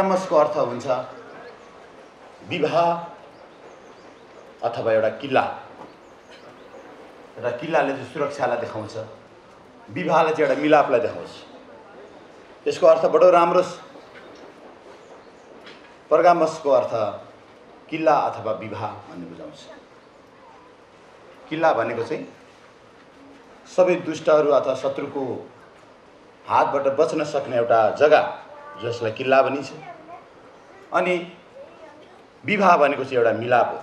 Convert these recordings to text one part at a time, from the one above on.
परामर्शको अर्थ हुन्छ विवाह अथवा एउटा किल्ला। एउटा किल्लाले चाहिँ सुरक्षालाई देखाउँछ, विवाहले चाहिँ एउटा मिलापलाई देखाउँछ। यसको अर्थ बडो राम्रो। परगामसको अर्थ किल्ला अथवा विवाह भन्ने बुझाउँछ। किल्ला भनेको चाहिँ सबै दुष्टहरू अथवा शत्रुको हातबाट बच्न सक्ने एउटा जग्गा जसलाई किल्ला भनिन्छ। अनि विवाह भनेको चाहिँ एउटा मिलाप हो।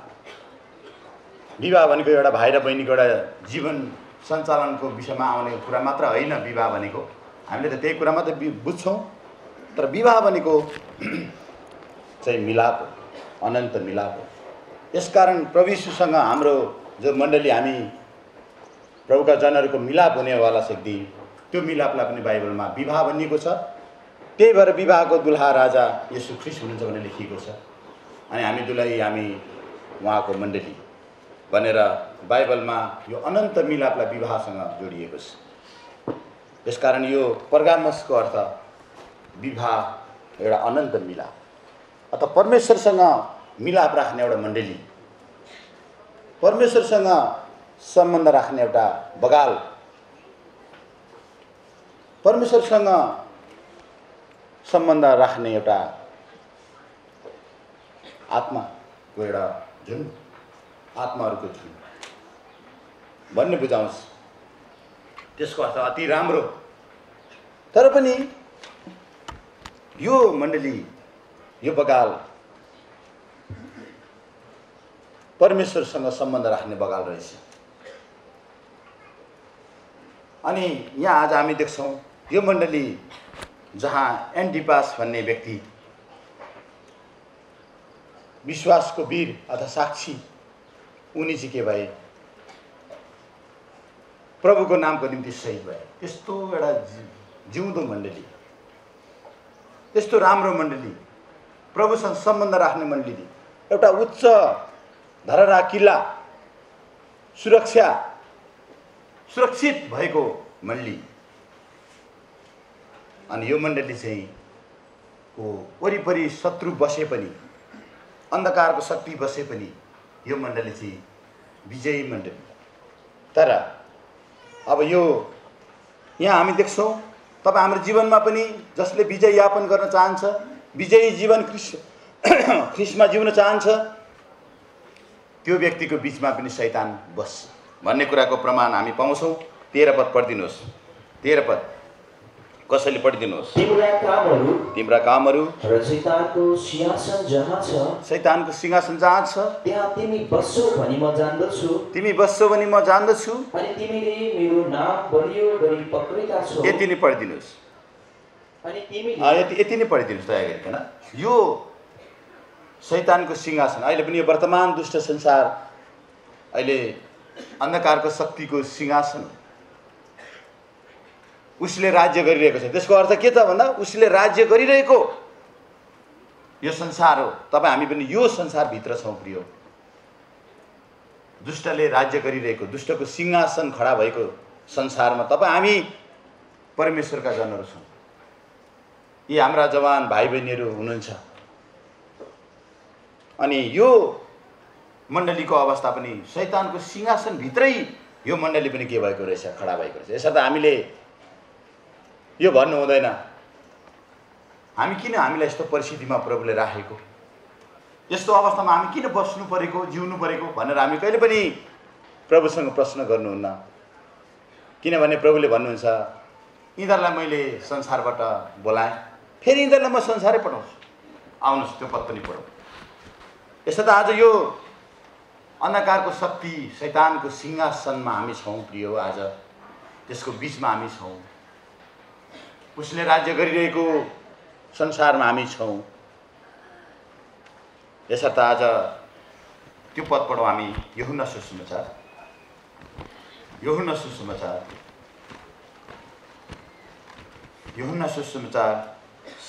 विवाह भनेको एउटा भाइ र बहिनीको एउटा जीवन सञ्चालनको विषयमा आउने कुरा मात्र होइन। विवाह भनेको हामीले त त्यही कुरा मात्र बुझ्छौँ, तर विवाह भनेको चाहिँ मिलाप हो, अनन्त मिलाप हो। यसकारण प्रभु यीशुसँग हाम्रो जो मण्डली हामी प्रभुका जनहरूको मिलाप हुनेवाला छ एक दिन, त्यो मिलापलाई पनि बाइबलमा विवाह भनिएको छ। त्यही भएर विवाहको दुल्हा राजा येशू ख्रीष्ट हुनुहुन्छ भनेर लेखिएको छ। अनि हामी दुलही, हामी उहाँको मण्डली भनेर बाइबलमा यो अनन्त मिलापलाई विवाहसँग जोडिएको छ। यसकारण यो परगामसको अर्थ विवाह एउटा अनन्त मिलाप अथवा परमेश्वरसँग मिलाप राख्ने एउटा मण्डली, परमेश्वरसँग सम्बन्ध राख्ने एउटा बगाल, परमेश्वरसँग सम्बन्ध राख्ने एउटा आत्माको एउटा झुन्ड, आत्माहरूको झुन्ड भन्ने बुझाउँछ। त्यसको अर्थ अति राम्रो। तर पनि यो मण्डली, यो बगाल परमेश्वरसँग सम्बन्ध राख्ने बगाल रहेछ। अनि यहाँ आज हामी देख्छौँ यो मण्डली जहाँ एन्टिपास भन्ने व्यक्ति विश्वासको वीर अथवा साक्षी, उनी चाहिँ के भए, प्रभुको नामको निम्ति शहीद भए। त्यस्तो एउटा जिउँदो मण्डली, त्यस्तो राम्रो मण्डली, प्रभुसँग सम्बन्ध राख्ने मण्डली, एउटा उच्च धरहरा किल्ला, सुरक्षित भएको मण्डली। अनि यो मण्डली चाहिँ को वरिपरि शत्रु बसे पनि, अन्धकारको शक्ति बसे पनि यो मण्डली चाहिँ विजयी मण्डली। तर अब यो यहाँ हामी देख्छौँ, तपाईँ हाम्रो जीवनमा पनि जसले विजय यापन गर्न चाहन्छ, विजयी जीवन ख्रीष्टमा जिउन चाहन्छ, त्यो व्यक्तिको बिचमा पनि शैतान बस्छ भन्ने कुराको प्रमाण हामी पाउँछौँ। 13 पद पढिदिनुहोस्। 13 पद कसैले पढिदिनुहोस्। तिम्रा कामहरू र शैतानको सिंहासन जहाँ छ, शैतानको सिंहासन जहाँ छ त्यहाँ तिमी बस्छौ भनी म जान्दछु। तिमी बस्छौ भनी म जान्दछु। अनि तिमीले मेरो नाम बलियो गरी पक्रेका छौ। यति नै पढिदिनुहोस्। अनि तिमीले यति नै पढिदिनुहोस् दया गरिकन। यो शैतानको सिंहासन, अहिले पनि यो वर्तमान दुष्ट संसार, अहिले अन्धकारको शक्तिको सिंहासन, उसले राज्य गरिरहेको छ। त्यसको अर्थ के त भन्दा उसले राज्य गरिरहेको यो संसार हो। तपाईँ हामी पनि यो संसारभित्र छौँ प्रियो। दुष्टले राज्य गरिरहेको, दुष्टको सिंहासन खडा भएको संसारमा तपाईँ हामी परमेश्वरका जनहरू छौँ। यी हाम्रा जवान भाइ बहिनीहरू हुनुहुन्छ। अनि यो मण्डलीको अवस्था पनि शैतानको सिंहासनभित्रै यो मण्डली पनि के भएको रहेछ, खडा भएको रहेछ। यसर्थ हामीले यो भन्नु हुँदैन हामी किन हामीलाई यस्तो परिस्थितिमा प्रभुले राखेको, यस्तो अवस्थामा हामी किन बस्नु परेको, जिउनु परेको भनेर हामी कहिले पनि प्रभुसँग प्रश्न गर्नुहुन्न। किनभने प्रभुले भन्नुहुन्छ, यिनीहरूलाई मैले संसारबाट बोलाएँ, फेरि यिनीहरूलाई म संसारै पठाउँछु। आउनुहोस् त्यो पद पनि पढौँ। यसर्थ आज यो अन्धकारको शक्ति, शैतानको सिंहासनमा हामी छौँ प्रियो। आज त्यसको बिचमा हामी छौँ। उसले राज्य गरिरहेको संसारमा हामी छौँ। यसर्थ आज त्यो पद पढौँ हामी। यूहन्ना सुसमाचार, यूहन्ना सुसमाचार, यूहन्ना सुसमाचार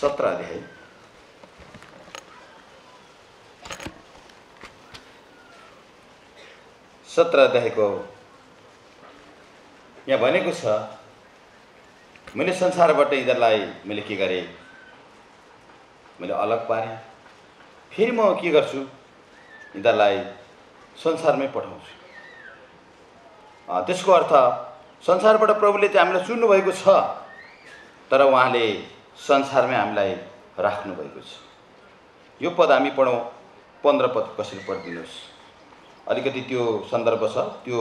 17 अध्याय। अध्यायको यहाँ भनेको छ, मैले संसारबाट यिनीहरूलाई मैले के गरेँ, मैले अलग पारेँ। फेरि म के गर्छु, यिनीहरूलाई संसारमै पठाउँछु। त्यसको अर्थ संसारबाट प्रभुले चाहिँ हामीलाई चुन्नुभएको छ, तर उहाँले संसारमै हामीलाई राख्नुभएको छ। यो पद हामी पढौँ, 15 पद कसरी पढिदिनुहोस्। अलिकति त्यो सन्दर्भ छ, त्यो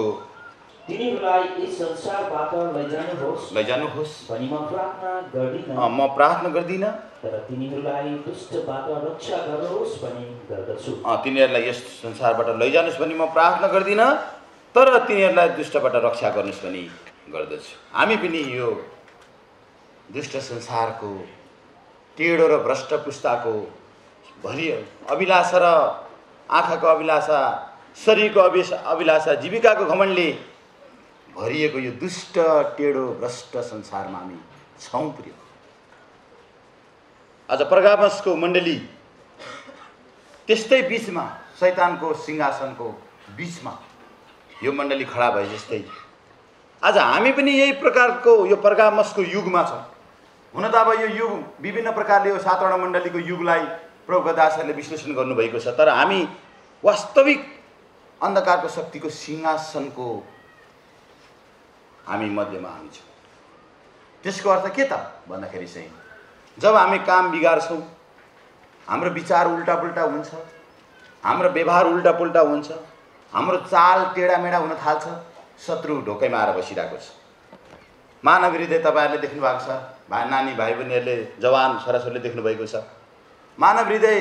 तिनीहरूलाई यस संसारबाट लैजानुहोस् भनी म प्रार्थना गर्दिनँ, म प्रार्थना गर्दिनँ, तर तिनीहरूलाई दुष्टबाट रक्षा गर्नुहोस् भनी गर्दछु। तिनीहरूलाई यस संसारबाट लैजानुहोस् भनी म प्रार्थना गर्दिनँ, तर तिनीहरूलाई दुष्टबाट रक्षा गर्नुहोस् भनी गर्दछु। हामी पनि यो दुष्ट संसारको टेढो र भ्रष्ट पुस्ताको भरि अभिलाषा र आँखाको अभिलाषा, शरीरको अभिलाषा, जीविकाको घमण्डले भरिएको यो दुष्ट टेढो भ्रष्ट संसारमा हामी छौँ प्रिय। आज पर्गामसको मण्डली त्यस्तै बिचमा, शैतानको सिंहासनको बिचमा यो मण्डली खडा भए जस्तै आज हामी पनि यही प्रकारको यो पर्गामसको युगमा छौँ। हुन त अब यो युग विभिन्न प्रकारले यो 7 वटा मण्डलीको युगलाई प्रभुका दासहरूले विश्लेषण गर्नुभएको छ, तर हामी वास्तविक अन्धकारको शक्तिको सिंहासनको हामी मध्यमा हामी छौँ। त्यसको अर्थ के त भन्दाखेरि चाहिँ जब हामी काम बिगार्छौँ, हाम्रो विचार उल्टापुल्टा हुन्छ, हाम्रो व्यवहार उल्टापुल्टा हुन्छ, हाम्रो चाल टेढामेढा हुन थाल्छ, शत्रु ढोकैमा आएर बसिरहेको छ। मानव हृदय तपाईँहरूले देख्नु भएको छ, नानी भाइ बहिनीहरूले, जवान छोराछोरीले देख्नुभएको छ। मानव हृदय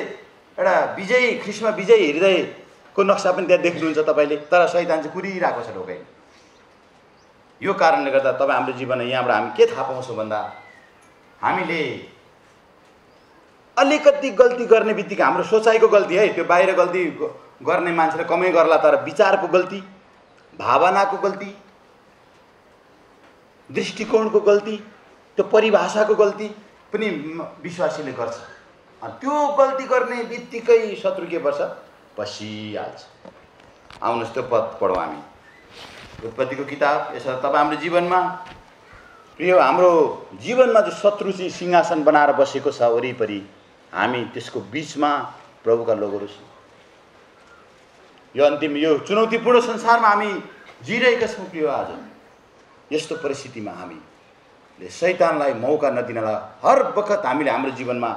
एउटा विजयी, ख्रिस्टमा विजयी हृदयको नक्सा पनि त्यहाँ देख्नुहुन्छ तपाईँले, तर शैतान चाहिँ कुरिरहेको छ ढोकैमा। यो कारणले गर्दा तपाईँ हाम्रो जीवनमा यहाँबाट हामी के थाहा पाउँछौँ भन्दा, हामीले अलिकति गल्ती गर्ने बित्तिकै हाम्रो सोचाइको गल्ती है, त्यो बाहिर गल्ती गर्ने मान्छेले कमै गर्ला, तर विचारको गल्ती, भावनाको गल्ती, दृष्टिकोणको गल्ती, त्यो परिभाषाको गल्ती पनि विश्वासीले गर्छ। त्यो गल्ती गर्ने बित्तिकै शत्रु के पर्छ, पसिहाल्छ। आउनुहोस् त्यो पद पढौँ हामी, उत्पत्तिको किताब। यसो तपाईँ हाम्रो जीवनमा प्रिय, हाम्रो जीवनमा जो शत्रु चाहिँ सिंहासन बनाएर बसेको छ वरिपरि, हामी त्यसको बिचमा प्रभुका लोगहरू छौँ। यो अन्तिम यो चुनौतीपूर्ण संसारमा हामी जिरहेका छौँ प्रिय। आज यस्तो परिस्थितिमा हामीले शैतानलाई मौका नदिनलाई हर बखत हामीले हाम्रो जीवनमा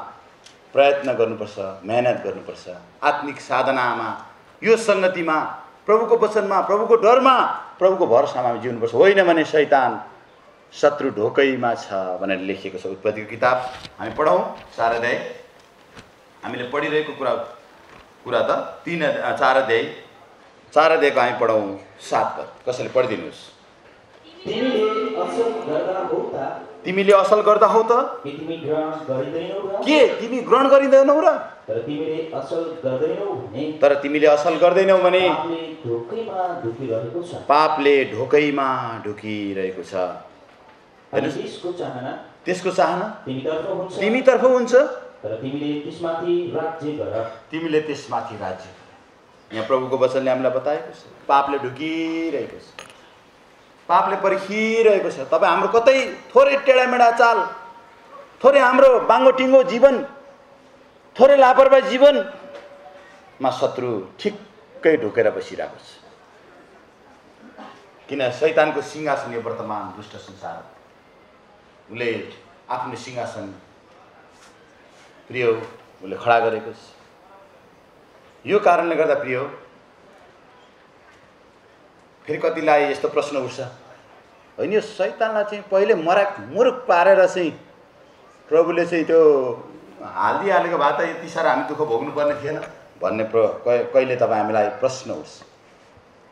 प्रयत्न गर्नुपर्छ, मेहनत गर्नुपर्छ। आत्मिक साधनामा, यो सङ्गतिमा, प्रभुको वचनमा, प्रभुको डरमा, प्रभुको भरोसामा हामी जिउनुपर्छ। होइन भने शैतान, शत्रु ढोकैमा छ भनेर लेखिएको छ उत्पत्तिको किताब। हामी पढौँ 4 अध्याय। हामीले पढिरहेको कुरा त 4 अध्यायको हामी पढौँ 7 पद। कसैले पढिदिनुहोस्। तिमीले असल गर्दा हौ त के तिमी ग्रहण गरिँदैनौ र? तर तिमीले असल गर्दैनौ भने पापले ढोकैमा ढुकिरहेको छ। त्यसको चाहना तिमीतर्फ हुन्छ, तर तिमीले त्यसमाथि राज्य। यहाँ प्रभुको वचनले हामीलाई बताएको छ पापले ढुकिरहेको छ, पापले पर्खिरहेको छ। तपाईँ हाम्रो कतै थोरै टेढामेढा चाल, थोरै हाम्रो बाङ्गोटिङ्गो जीवन, थोरै लापरवाही जीवनमा शत्रु ठिक्कै ढोकेर बसिरहेको छ। किन शैतानको सिंहासन यो वर्तमान दुष्ट संसार, उसले आफ्नो सिंहासन प्रिय उसले खडा गरेको छ। यो कारणले गर्दा प्रिय फेरि कतिलाई यस्तो प्रश्न उठ्छ, होइन यो शैतानलाई चाहिँ पहिले मुरुक पारेर चाहिँ प्रभुले चाहिँ त्यो हालिदिइहालेको भए त यति साह्रो हामी दुःख भोग्नुपर्ने थिएन भन्ने कहिले तपाईँ हामीलाई प्रश्न उठ्छ।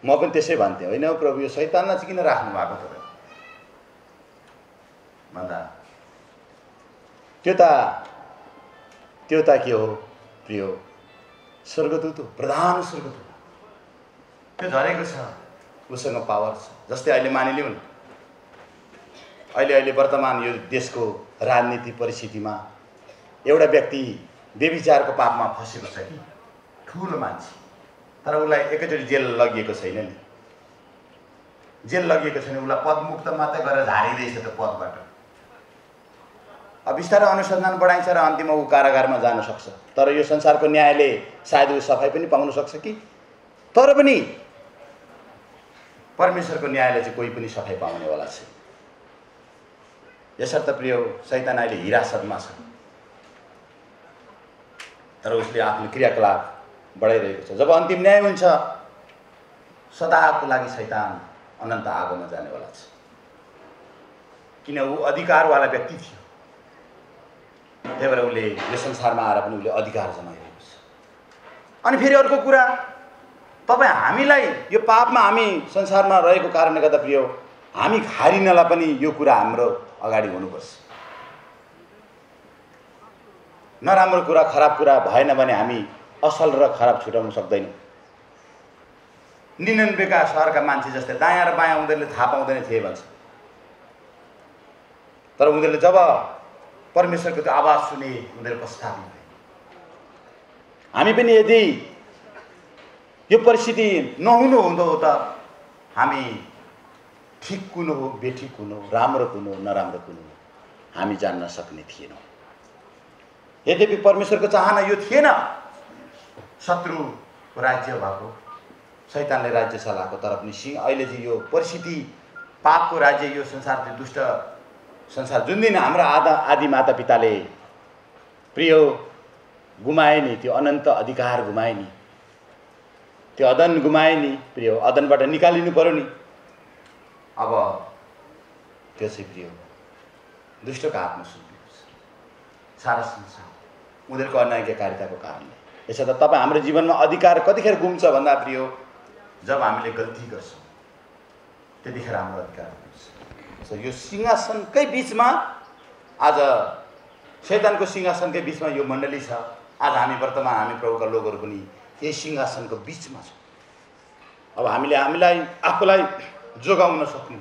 म पनि त्यसै भन्थेँ, होइन हौ प्रभु यो शैतानलाई चाहिँ किन राख्नु भएको तपाईँ भन्दा, त्यो त के हो प्रिय, स्वर्गदूत हो, प्रधान स्वर्गदूत। त्यो झरेको छ, उसँग पावर छ। जस्तै अहिले मानिलिउँ, अहिले वर्तमान यो देशको राजनीति परिस्थितिमा एउटा व्यक्ति व्यभिचारको पापमा फसेको छ कि ठुलो मान्छे, तर उसलाई एकैचोटि जेल लगिएको छैन नि। जेल लगिएको छैन, उसलाई पदमुक्त मात्रै गरेर झारिँदैछ त्यो पदबाट। अब बिस्तारै अनुसन्धान बढाइन्छ र अन्तिममा ऊ कारागारमा जान सक्छ। तर यो संसारको न्यायले सायद ऊ सफाइ पनि पाउन सक्छ कि, तर पनि परमेश्वरको न्यायले चाहिँ कोही पनि सफाइ पाउनेवाला छैन। यसर्थ प्रिय शैतान अहिले हिरासतमा छ, तर उसले आफ्नो क्रियाकलाप बढाइरहेको छ। जब अन्तिम न्याय हुन्छ सदाको लागि शैतान अनन्त आगोमा जानेवाला छ, किन ऊ अधिकारवाला व्यक्ति थियो। त्यही भएर उसले यो संसारमा आएर पनि उसले अधिकार जमाइरहेको छ। अनि फेरि अर्को कुरा, तपाईँ हामीलाई यो पापमा हामी संसारमा रहेको कारणले गर्दा प्रिय हामी खारिनलाई पनि यो कुरा हाम्रो अगाडि हुनुपर्छ। नराम्रो कुरा खराब कुरा भएन भने हामी असल र खराब छुटाउन सक्दैनौँ। निनन्वेका सहरका मान्छे जस्तै दायाँ र बायाँ उनीहरूले थाहा पाउँदैन थिए भन्छ, तर उनीहरूले जब परमेश्वरको त्यो आवाज सुने उनीहरू पश्चाताप भए। हामी पनि यदि यो परिस्थिति नहुनु हुँदो हो त हामी ठिक कुन हो बेठिक कुन हो राम्रो कुन हो नराम्रो कुन हो हामी जान्न सक्ने थिएनौँ। यद्यपि परमेश्वरको चाहना यो थिएन शत्रुको राज्य भएको, शैतानले राज्य चलाएको, तर पनि अहिले चाहिँ यो परिस्थिति पापको राज्य यो संसार चाहिँ दुष्ट संसार जुन दिन हाम्रा आदि माता पिताले प्रिय गुमाए नि, त्यो अनन्त अधिकार गुमाए नि, त्यो अदन गुमाए नि प्रिय, अदनबाट निकालिनु पर्यो नि। अब त्यो चाहिँ प्रिय दुष्टको हातमा सुम्पिएको छ सारा संसार उनीहरूको अनाज्ञाकारिताको कारणले। यसर्थ तपाईँ हाम्रो जीवनमा अधिकार कतिखेर गुम्छ भन्दा प्रिय जब हामीले गल्ती गर्छौँ त्यतिखेर हाम्रो अधिकार गुम्छ। यो सिंहासनकै बिचमा आज शैतानको सिंहासनकै बिचमा यो मण्डली छ। आज हामी वर्तमान हामी प्रभुका लोकहरू पनि यही सिंहासनको बिचमा छौँ। अब हामीले हामीलाई आफूलाई जोगाउन सक्नु